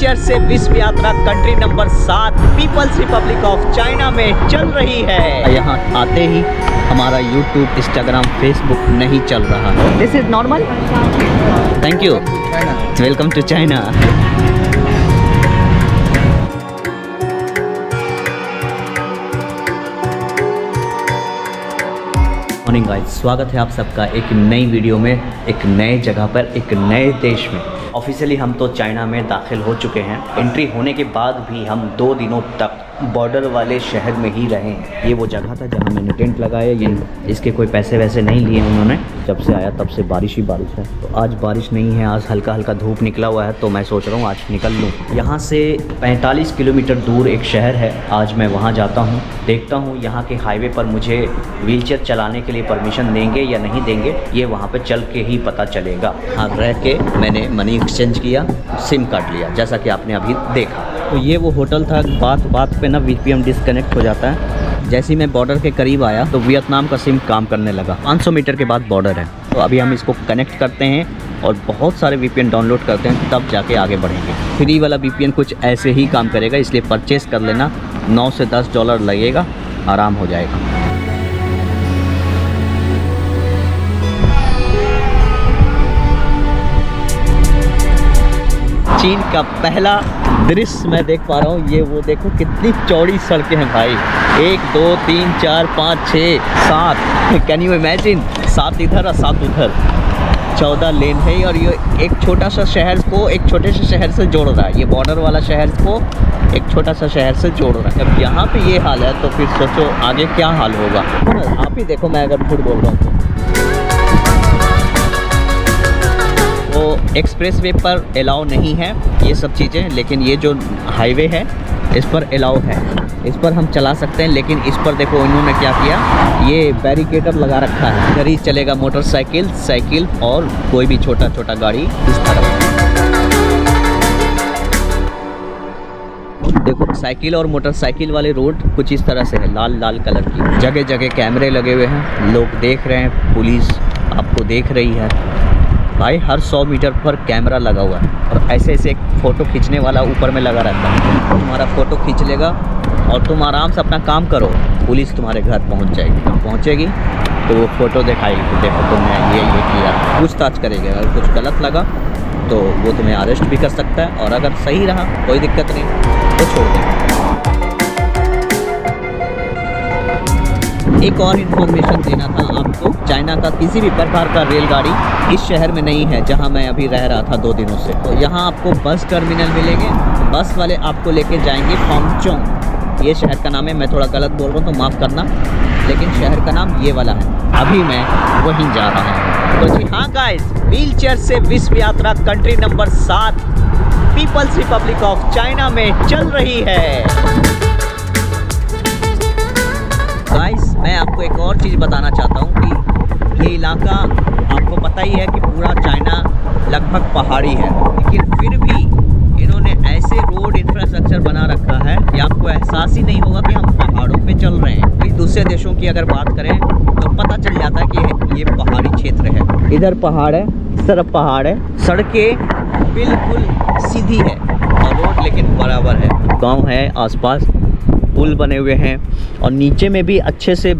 Wheelchair से विश्व यात्रा country number 7 People's Republic of China में चल रही है। यहाँ आते ही हमारा यूट्यूब, इंस्टाग्राम, फेसबुक नहीं चल रहा है। This is normal. Thank you. Welcome to China. Morning guys, स्वागत है आप सबका एक नई वीडियो में, एक नए जगह पर, एक नए देश में। ऑफिशियली हम तो चाइना में दाखिल हो चुके हैं। एंट्री होने के बाद भी हम 2 दिनों तक बॉर्डर वाले शहर में ही रहे। ये वो जगह था जहाँ मैंने टेंट लगाया। ये इसके कोई पैसे वैसे नहीं लिए उन्होंने। जब से आया तब से बारिश ही बारिश है। तो आज बारिश नहीं है, आज हल्का हल्का धूप निकला हुआ है, तो मैं सोच रहा हूँ आज निकल लूँ। यहाँ से 45 किलोमीटर दूर एक शहर है, आज मैं वहाँ जाता हूँ। देखता हूँ यहाँ के हाईवे पर मुझे व्हीलचेयर चलाने के लिए परमिशन देंगे या नहीं देंगे, ये वहाँ पर चल के ही पता चलेगा। हाँ, रह के मैंने मनी एक्सचेंज किया, सिम कार्ड लिया, जैसा कि आपने अभी देखा। तो ये वो होटल था। बात बात पे ना वीपीएन डिस्कनेक्ट हो जाता है। जैसे ही मैं बॉर्डर के करीब आया तो वियतनाम का सिम काम करने लगा। 500 मीटर के बाद बॉर्डर है। तो अभी हम इसको कनेक्ट करते हैं और बहुत सारे वीपीएन डाउनलोड करते हैं, तब जाके आगे बढ़ेंगे। फ्री वाला वीपीएन कुछ ऐसे ही काम करेगा, इसलिए परचेस कर लेना। 9 से 10 डॉलर लगेगा, आराम हो जाएगा। चीन का पहला दृश्य मैं देख पा रहा हूँ। ये वो देखो कितनी चौड़ी सड़कें हैं भाई। 1 2 3 4 5 6 7, कैन यू इमेजिन? 7 इधर और 7 उधर, 14 लेन है। और ये एक छोटा सा शहर को एक छोटे से शहर से जोड़ रहा है। ये बॉर्डर वाला शहर को एक छोटा सा शहर से जोड़ रहा है। अब यहाँ पे ये हाल है तो फिर सोचो आगे क्या हाल होगा। आप ही देखो, मैं अगर झूठ बोल रहा हूँ तो एक्सप्रेस वे पर अलाउ नहीं है ये सब चीज़ें, लेकिन ये जो हाईवे है इस पर अलाउ है। इस पर हम चला सकते हैं, लेकिन इस पर देखो इन्होंने क्या किया, ये बैरिकेटर लगा रखा है। इधर ही चलेगा मोटरसाइकिल, साइकिल और कोई भी छोटा छोटा गाड़ी इस तरफ। देखो साइकिल और मोटरसाइकिल वाले रोड कुछ इस तरह से है, लाल लाल कलर की। जगह जगह कैमरे लगे हुए हैं, लोग देख रहे हैं, पुलिस आपको देख रही है भाई। हर 100 मीटर पर कैमरा लगा हुआ है और ऐसे ऐसे एक फ़ोटो खींचने वाला ऊपर में लगा रहता है। तुम्हारा फ़ोटो खींच लेगा और तुम आराम से अपना काम करो, पुलिस तुम्हारे घर पहुंच जाएगी। जब पहुंचेगी तो वो फ़ोटो दिखाएगी, देखो तुमने ये किया, पूछताछ करेगी। अगर कुछ गलत लगा तो वो तुम्हें अरेस्ट भी कर सकता है, और अगर सही रहा कोई दिक्कत नहीं तो छोड़ देगा। एक और इन्फॉर्मेशन देना था आपको, चाइना का किसी भी प्रकार का रेलगाड़ी इस शहर में नहीं है जहां मैं अभी रह रहा था 2 दिनों से। तो यहां आपको बस टर्मिनल मिलेंगे, बस वाले आपको लेके जाएंगे फॉन्गचोंग। ये शहर का नाम है, मैं थोड़ा गलत बोल रहा हूँ तो माफ़ करना, लेकिन शहर का नाम ये वाला है। अभी मैं वहीं जा रहा हूँ। तो जी हाँ गाइस, व्हीलचेयर से विश्व यात्रा country number 7 People's Republic of China में चल रही है। गाइस, मैं आपको एक और चीज़ बताना चाहता हूँ कि ये इलाका आपको पता ही है कि पूरा चाइना लगभग पहाड़ी है, लेकिन फिर भी इन्होंने ऐसे रोड इंफ्रास्ट्रक्चर बना रखा है कि आपको एहसास ही नहीं होगा कि हम पहाड़ों पे चल रहे हैं। कोई दूसरे देशों की अगर बात करें तो पता चल जाता है कि ये पहाड़ी क्षेत्र है। इधर पहाड़ है, इस तरफ पहाड़ है, सड़कें बिल्कुल सीधी है और रोड लेकिन बराबर है। गाँव है, आसपास पुल बने हुए हैं और नीचे में भी अच्छे से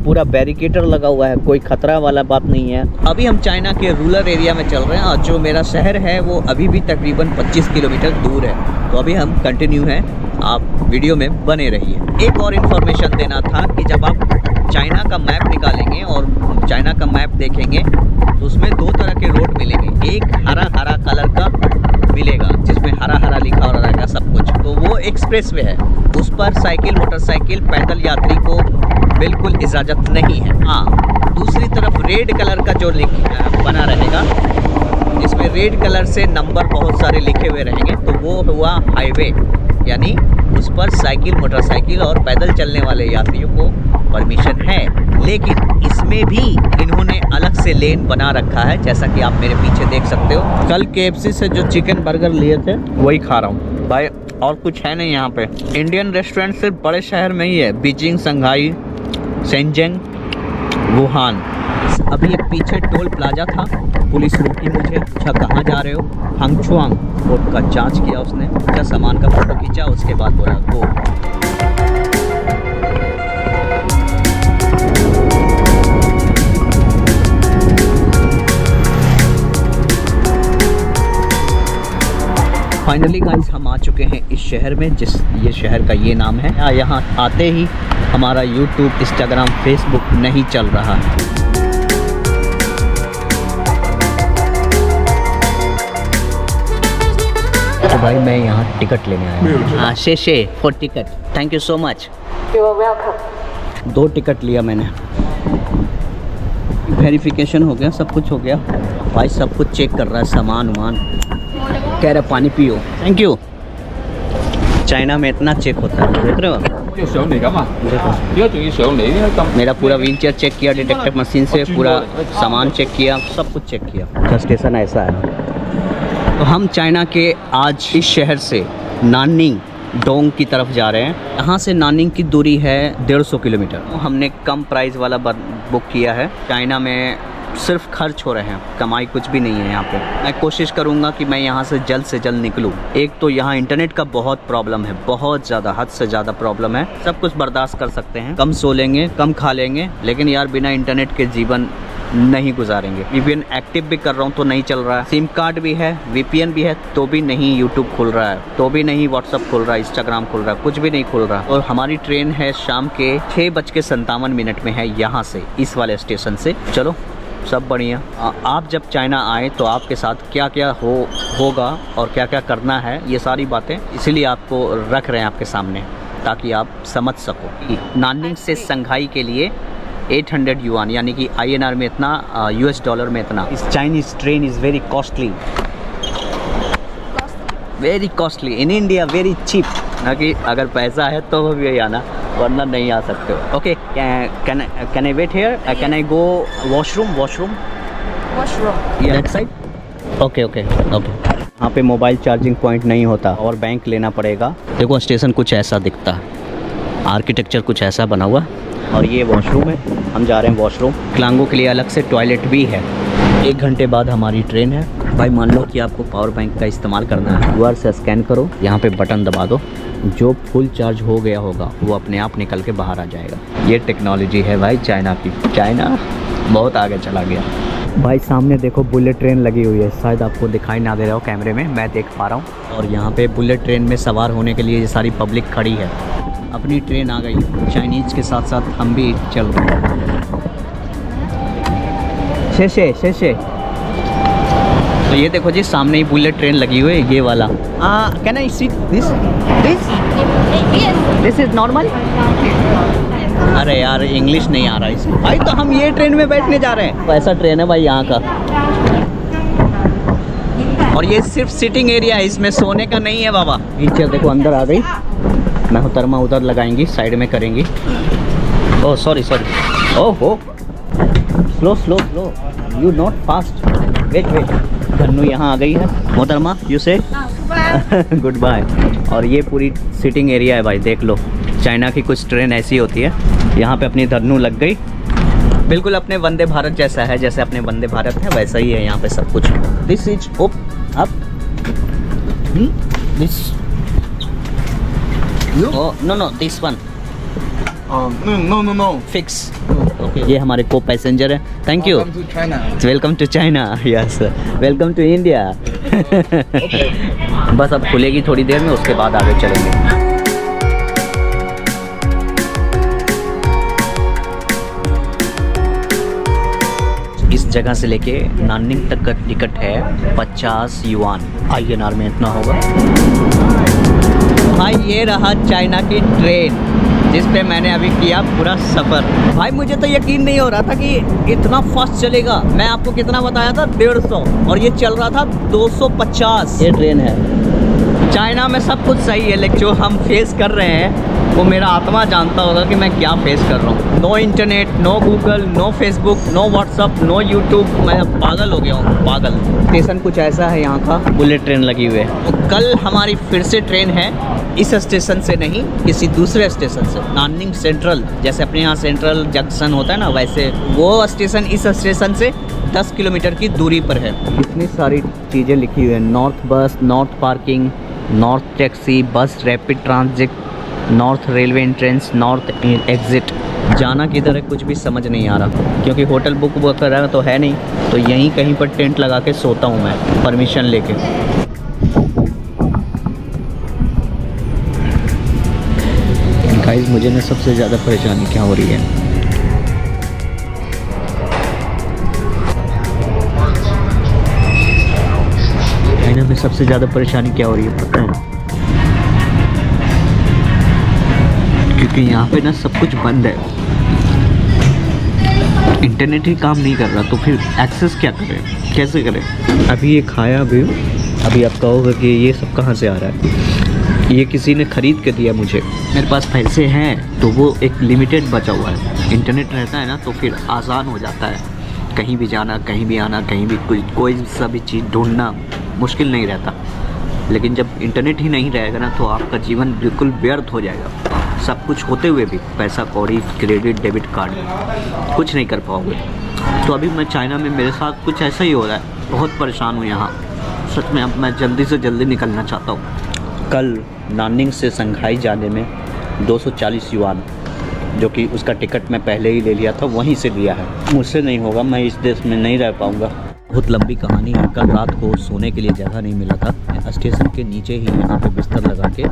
पूरा बैरिकेटर लगा हुआ है, कोई खतरा वाला बात नहीं है। अभी हम चाइना के रूरल एरिया में चल रहे हैं और जो मेरा शहर है वो अभी भी तकरीबन 25 किलोमीटर दूर है। तो अभी हम कंटिन्यू हैं, आप वीडियो में बने रहिए। एक और इन्फॉर्मेशन देना था कि जब आप चाइना का मैप निकालेंगे और चाइना का मैप देखेंगे तो उसमें 2 तरह के रोड मिलेंगे। एक हरा हरा कलर का मिलेगा जिसमें हरा हरा लिखा हो रहेगा सब कुछ, तो वो एक्सप्रेस वे है। उस पर साइकिल, मोटरसाइकिल, पैदल यात्री को बिल्कुल इजाज़त नहीं है। हाँ, दूसरी तरफ रेड कलर का जो बना रहेगा, जिसमें रेड कलर से नंबर बहुत सारे लिखे हुए रहेंगे, तो वो हुआ हाईवे, यानी उस पर साइकिल, मोटरसाइकिल और पैदल चलने वाले यात्रियों को परमिशन है। लेकिन इसमें भी इन्होंने अलग से लेन बना रखा है, जैसा कि आप मेरे पीछे देख सकते हो। कल KFC से जो चिकन बर्गर लिए थे वही खा रहा हूँ भाई, और कुछ है नहीं यहाँ पे। इंडियन रेस्टोरेंट सिर्फ बड़े शहर में ही है, बीजिंग, शंघाई, शेंजन, वुहान, अभी एक पीछे टोल प्लाजा था, पुलिस रुकी, मुझे पूछा कहाँ जा रहे हो, हंगचुआंग पोर्ट का जांच किया उसने, पूछा सामान का फोटो खींचा, उसके बाद बोला गो। फाइनली गाइस हम आ चुके हैं इस शहर में, ये शहर का ये नाम है। यहाँ आते ही हमारा YouTube, Instagram, Facebook नहीं चल रहा है। तो भाई मैं यहाँ टिकट लेने आया हूँ। हाँ, शेषे for ticket, thank you so much. Welcome. 2 ticket लिया मैंने, वेरिफिकेशन हो गया, सब कुछ हो गया। भाई सब कुछ चेक कर रहा है, सामान वामान, कह रहा पानी पियो, थैंक यू। चाइना में इतना चेक होता है, देख रहे हो? मेरा पूरा व्हील चेयर चेक किया, डिटेक्टिव मशीन से पूरा सामान चेक किया, सब कुछ चेक किया। स्टेशन ऐसा है। तो हम चाइना के आज इस शहर से नाननिंग डोंग की तरफ जा रहे हैं। यहाँ से नाननिंग की दूरी है 150 किलोमीटर। तो हमने कम प्राइस वाला बुक किया है। चाइना में सिर्फ खर्च हो रहे हैं, कमाई कुछ भी नहीं है यहाँ पे। मैं कोशिश करूँगा कि मैं यहाँ से जल्द निकलूँ। एक तो यहाँ इंटरनेट का बहुत प्रॉब्लम है, बहुत ज़्यादा, हद से ज़्यादा प्रॉब्लम है। सब कुछ बर्दाश्त कर सकते हैं, कम सो लेंगे, कम खा लेंगे, लेकिन यार बिना इंटरनेट के जीवन नहीं गुजारेंगे। VPN एक्टिव भी कर रहा हूँ तो नहीं चल रहा है, सिम कार्ड भी है, VPN भी है, तो भी नहीं यूट्यूब खुल रहा है, तो भी नहीं व्हाट्सअप खुल रहा है, इंस्टाग्राम खुल रहा है, कुछ भी नहीं खुल रहा। और हमारी ट्रेन है शाम के 6:57 में है यहाँ से, इस वाले स्टेशन से। चलो सब बढ़िया। आप जब चाइना आए तो आपके साथ क्या क्या होगा और क्या क्या करना है, ये सारी बातें इसीलिए आपको रख रहे हैं आपके सामने, ताकि आप समझ सको। नाननिंग से संघाई के लिए 800 युआन, यानी कि INR में इतना, US डॉलर में इतना। इस Chinese train is very costly, very costly. In India very cheap, ना कि अगर पैसा है तो भी आना, वरना नहीं आ सकते हो। Okay, can I wait here, can I go washroom that side? Okay. यहाँ पे मोबाइल चार्जिंग पॉइंट नहीं होता और बैंक लेना पड़ेगा। देखो स्टेशन कुछ ऐसा दिखता है, आर्किटेक्चर कुछ ऐसा बना हुआ। और ये वॉशरूम है, हम जा रहे हैं वॉशरूम। विकलांगों के लिए अलग से टॉयलेट भी है। 1 घंटे बाद हमारी ट्रेन है। भाई मान लो कि आपको पावर बैंक का इस्तेमाल करना है, QR से स्कैन करो, यहाँ पे बटन दबा दो, जो फुल चार्ज हो गया होगा वो अपने आप निकल के बाहर आ जाएगा। ये टेक्नोलॉजी है भाई चाइना की। चाइना बहुत आगे चला गया। भाई सामने देखो बुलेट ट्रेन लगी हुई है, शायद आपको दिखाई ना दे रहा हो कैमरे में, मैं देख पा रहा हूँ। और यहाँ पे बुलेट ट्रेन में सवार होने के लिए ये सारी पब्लिक खड़ी है। अपनी ट्रेन आ गई, चाइनीज़ के साथ साथ हम भी चल रहे हैं। शेषे तो ये देखो जी, सामने ही बुलेट ट्रेन लगी हुई है, ये वाला। Can I seat this is normal? अरे यार इंग्लिश नहीं आ रहा इसमें भाई, तो हम ये ट्रेन में बैठने जा रहे हैं। ऐसा ट्रेन है भाई यहाँ का, और ये सिर्फ सिटिंग एरिया है, इसमें सोने का नहीं है बाबा। टीचर देखो अंदर आ गई, महतरमा उधर लगाएंगी, साइड में करेंगी। Oh sorry oho, slow, you not fast, wait. Dhannu यहाँ आ गई है। मोहतरमा यू से गुड बाय। और ये पूरी सिटिंग एरिया है भाई, देख लो। चाइना की कुछ ट्रेन ऐसी होती है, यहाँ पे अपनी धन्नू लग गई। बिल्कुल अपने वंदे भारत जैसा है, जैसे अपने वंदे भारत है वैसा ही है यहाँ पे सब कुछ। This is up this no this one no fix. Okay, ये हमारे को पैसेंजर है। Thank you. Welcome to China. Yes, welcome to India. Bus अब खुलेगी थोड़ी देर में, उसके बाद आगे चलेंगे। इस जगह से लेके नाननिंग तक का टिकट है 50 युआन, INR में इतना होगा। भाई ये रहा चाइना की ट्रेन जिस पे मैंने अभी किया पूरा सफ़र। भाई मुझे तो यकीन नहीं हो रहा था कि इतना फास्ट चलेगा। मैं आपको कितना बताया था, 150, और ये चल रहा था 250। ये ट्रेन है। चाइना में सब कुछ सही है, लेकिन जो हम फेस कर रहे हैं वो मेरा आत्मा जानता होगा कि मैं क्या फेस कर रहा हूँ। No internet, no Google, no Facebook, no WhatsApp, no YouTube. मैं अब पागल हो गया हूँ, पागल। स्टेशन कुछ ऐसा है यहाँ का, बुलेट ट्रेन लगी हुई है। तो कल हमारी फिर से ट्रेन है, इस स्टेशन से नहीं, किसी दूसरे स्टेशन से, नाननिंग सेंट्रल। जैसे अपने यहाँ सेंट्रल जंक्शन होता है ना, वैसे वो स्टेशन इस स्टेशन से 10 किलोमीटर की दूरी पर है। इतनी सारी चीज़ें लिखी हुई है, नॉर्थ बस, नॉर्थ पार्किंग, नॉर्थ टैक्सी, बस rapid transit, north railway entrance, north exit. जाना किधर है कुछ भी समझ नहीं आ रहा, क्योंकि होटल बुक करना तो है नहीं, तो यहीं कहीं पर टेंट लगा के सोता हूँ मैं, परमिशन लेके। गाइस, मुझे ना सबसे ज़्यादा परेशानी क्या हो रही है, चाइना में सबसे ज़्यादा परेशानी क्या हो रही है पता है? क्योंकि यहाँ पे ना सब कुछ बंद है, इंटरनेट ही काम नहीं कर रहा, तो फिर एक्सेस क्या करें, कैसे करें? अभी ये खाया अभी आप कहोगे कि ये सब कहाँ से आ रहा है, ये किसी ने ख़रीद के दिया मुझे। मेरे पास पैसे हैं तो वो एक लिमिटेड बचा हुआ है, इंटरनेट रहता है ना तो फिर आसान हो जाता है, कहीं भी जाना, कहीं भी आना, कहीं भी कोई सा भी चीज़ ढूंढना मुश्किल नहीं रहता। लेकिन जब इंटरनेट ही नहीं रहेगा ना तो आपका जीवन बिल्कुल व्यर्थ हो जाएगा। सब कुछ होते हुए भी पैसा कौड़ी, क्रेडिट, डेबिट कार्ड, कुछ नहीं कर पाओगे। तो अभी मैं चाइना में मेरे साथ कुछ ऐसा ही हो रहा है, बहुत परेशान हूँ यहाँ सच में। अब मैं जल्दी से जल्दी निकलना चाहता हूँ। कल नाननिंग से शंघाई जाने में 240 युआन, जो कि उसका टिकट मैं पहले ही ले लिया था, वहीं से लिया है। मुझसे नहीं होगा, मैं इस देश में नहीं रह पाऊँगा। बहुत लंबी कहानी है। कल रात को सोने के लिए जगह नहीं मिला था, स्टेशन के नीचे ही यहाँ पे बिस्तर लगा के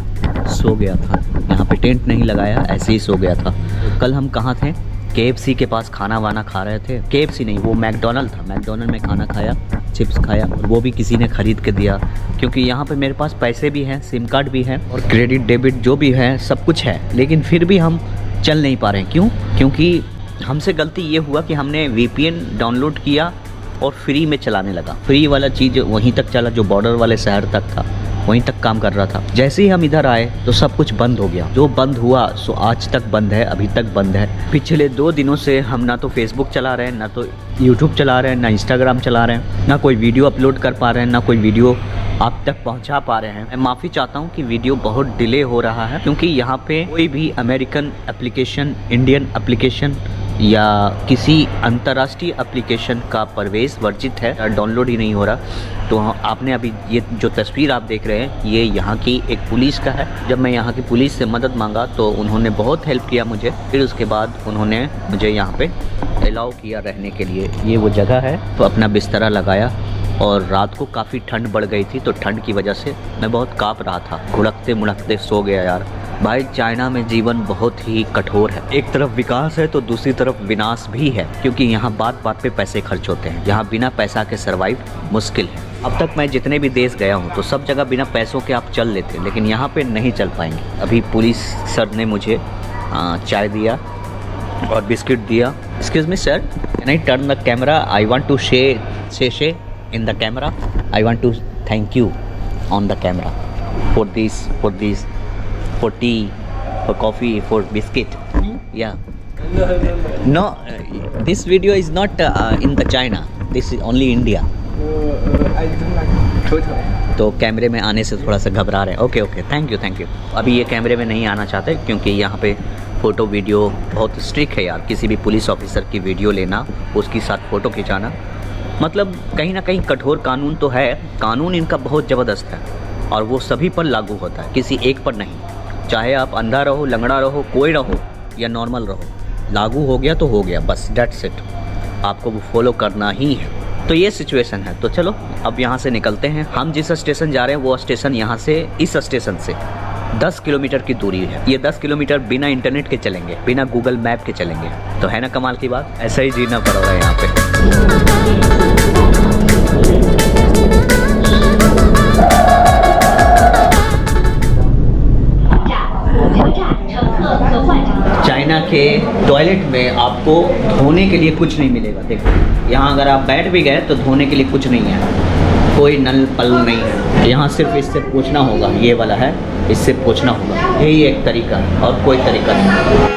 सो गया था। यहाँ पे टेंट नहीं लगाया, ऐसे ही सो गया था। कल हम कहाँ थे? KFC के पास खाना वाना खा रहे थे। KFC नहीं, वो मैकडोनल्ड था। मैकडोनल्ड में खाना खाया, चिप्स खाया, और वो भी किसी ने ख़रीद के दिया, क्योंकि यहाँ पे मेरे पास पैसे भी हैं, सिम कार्ड भी है और क्रेडिट डेबिट जो भी है सब कुछ है, लेकिन फिर भी हम चल नहीं पा रहे हैं। क्यों? क्योंकि हमसे गलती ये हुआ कि हमने VPN डाउनलोड किया और फ्री में चलाने लगा। फ्री वाला चीज़ वहीं तक चला जो बॉर्डर वाले शहर तक था, वहीं तक काम कर रहा था। जैसे ही हम इधर आए तो सब कुछ बंद हो गया। जो बंद हुआ सो आज तक बंद है, अभी तक बंद है। पिछले 2 दिनों से हम ना तो फेसबुक चला रहे हैं, ना तो यूट्यूब चला रहे हैं, ना इंस्टाग्राम चला रहे हैं, ना कोई वीडियो अपलोड कर पा रहे हैं, ना कोई वीडियो आप तक पहुंचा पा रहे हैं। मैं माफ़ी चाहता हूं कि वीडियो बहुत डिले हो रहा है, क्योंकि यहाँ पे कोई भी अमेरिकन एप्लीकेशन, इंडियन एप्लीकेशन या किसी अंतर्राष्ट्रीय एप्लीकेशन का प्रवेश वर्जित है, डाउनलोड ही नहीं हो रहा। तो आपने अभी ये जो तस्वीर आप देख रहे हैं, ये यहाँ की एक पुलिस का है। जब मैं यहाँ की पुलिस से मदद मांगा तो उन्होंने बहुत हेल्प किया मुझे। फिर उसके बाद उन्होंने मुझे यहाँ पे अलाउ किया रहने के लिए। ये वो जगह है, तो अपना बिस्तरा लगाया। और रात को काफ़ी ठंड बढ़ गई थी, तो ठंड की वजह से मैं बहुत काँप रहा था, घुड़कते मुड़कते सो गया यार। भाई, चाइना में जीवन बहुत ही कठोर है। एक तरफ विकास है तो दूसरी तरफ विनाश भी है, क्योंकि यहाँ बात बात पे पैसे खर्च होते हैं। यहाँ बिना पैसा के सर्वाइव मुश्किल है। अब तक मैं जितने भी देश गया हूँ तो सब जगह बिना पैसों के आप चल लेते, लेकिन यहाँ पे नहीं चल पाएंगे। अभी पुलिस सर ने मुझे चाय दिया और बिस्किट दिया। Excuse me sir, can I turn the camera? I want to share in the camera. I want to thank you on the camera for this, for tea, for coffee, for biscuit. Yeah. No, this video is not in the China. This is only India. I don't like Twitter. तो कैमरे में आने से थोड़ा सा घबरा रहे हैं। Okay, thank you. अभी ये कैमरे में नहीं आना चाहते, क्योंकि यहाँ पे फ़ोटो वीडियो बहुत स्ट्रिक्ट है यार। किसी भी पुलिस ऑफिसर की वीडियो लेना, उसके साथ फ़ोटो खिंचाना, मतलब कहीं ना कहीं कठोर कानून तो है। कानून इनका बहुत ज़बरदस्त है और वो सभी पर लागू होता है, किसी एक पर नहीं। चाहे आप अंधा रहो, लंगड़ा रहो, कोई रहो या नॉर्मल रहो, लागू हो गया तो हो गया, बस दैट्स इट। आपको वो फॉलो करना ही है। तो ये सिचुएशन है। तो चलो अब यहाँ से निकलते हैं। हम जिस स्टेशन जा रहे हैं वो स्टेशन यहाँ से, इस स्टेशन से 10 किलोमीटर की दूरी है। ये 10 किलोमीटर बिना इंटरनेट के चलेंगे, बिना गूगल मैप के चलेंगे। तो है ना कमाल की बात? ऐसा ही जीना पड़ रहा है यहाँ पे। चाइना के टॉयलेट में आपको धोने के लिए कुछ नहीं मिलेगा। देखो यहाँ अगर आप बैठ भी गए तो धोने के लिए कुछ नहीं है, कोई नल पल नहीं है। यहाँ सिर्फ इससे पूछना होगा, ये वाला है, इससे पूछना होगा। यही एक तरीका है और कोई तरीका नहीं।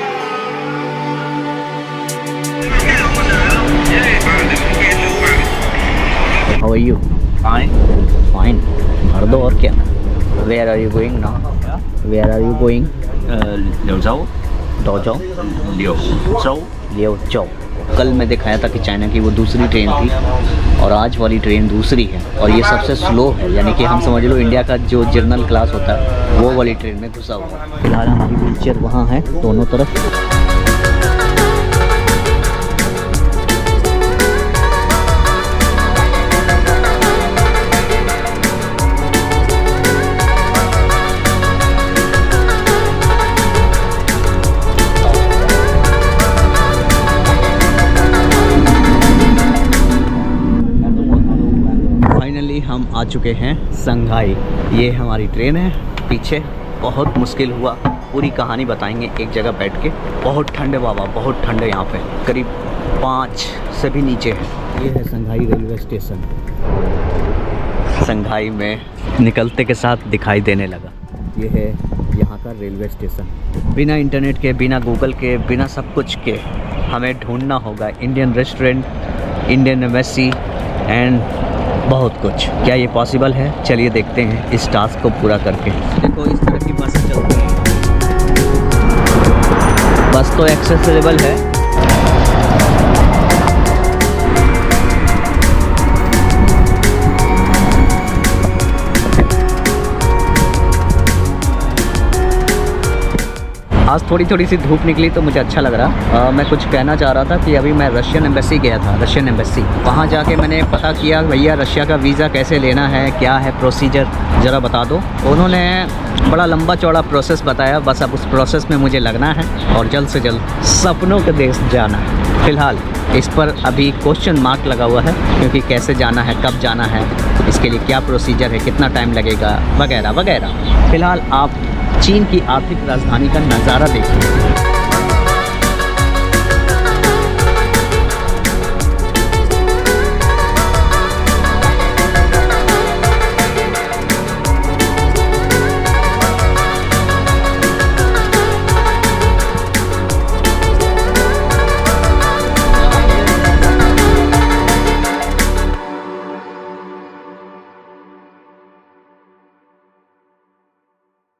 How are you? Fine. Fine. भर दो और क्या। Where are you going now? Where are you going? Liễu Châu. Dojo Liễu Châu. लियोचो। कल मैं दिखाया था कि चाइना की वो दूसरी ट्रेन थी और आज वाली ट्रेन दूसरी है और ये सबसे स्लो है, यानी कि हम समझ लो इंडिया का जो जर्नल क्लास होता है वो वाली ट्रेन में घुसा हुआ है। फिलहाल हमारी व्हीलचेयर वहाँ है दोनों तरफ। हम आ चुके हैं संघाई। ये हमारी ट्रेन है। पीछे बहुत मुश्किल हुआ, पूरी कहानी बताएंगे एक जगह बैठ के। बहुत ठंड है बाबा, बहुत ठंड है यहाँ पे, करीब 5 से भी नीचे है। ये है संघाई रेलवे स्टेशन। संघाई में निकलते के साथ दिखाई देने लगा। ये है यहाँ का रेलवे स्टेशन। बिना इंटरनेट के, बिना गूगल के, बिना सब कुछ के हमें ढूंढना होगा Indian restaurant, Indian embassy and बहुत कुछ। क्या ये पॉसिबल है? चलिए देखते हैं इस टास्क को पूरा करके। देखो इस तरह की बस चलती है। बस तो एक्सेसिबल है। आज थोड़ी सी धूप निकली तो मुझे अच्छा लग रहा। मैं कुछ कहना चाह रहा था कि अभी मैं रशियन एम्बेसी गया था, रशियन एम्बेसी। वहाँ जाके मैंने पता किया भैया रशिया का वीज़ा कैसे लेना है, क्या है प्रोसीजर, ज़रा बता दो। उन्होंने बड़ा लंबा चौड़ा प्रोसेस बताया। बस अब उस प्रोसेस में मुझे लगना है और जल्द से जल्द सपनों के देश जाना है। फ़िलहाल इस पर अभी क्वेश्चन मार्क लगा हुआ है, क्योंकि कैसे जाना है, कब जाना है, इसके लिए क्या प्रोसीजर है, कितना टाइम लगेगा, वगैरह वगैरह। फ़िलहाल आप चीन की आर्थिक राजधानी का नज़ारा देखिए।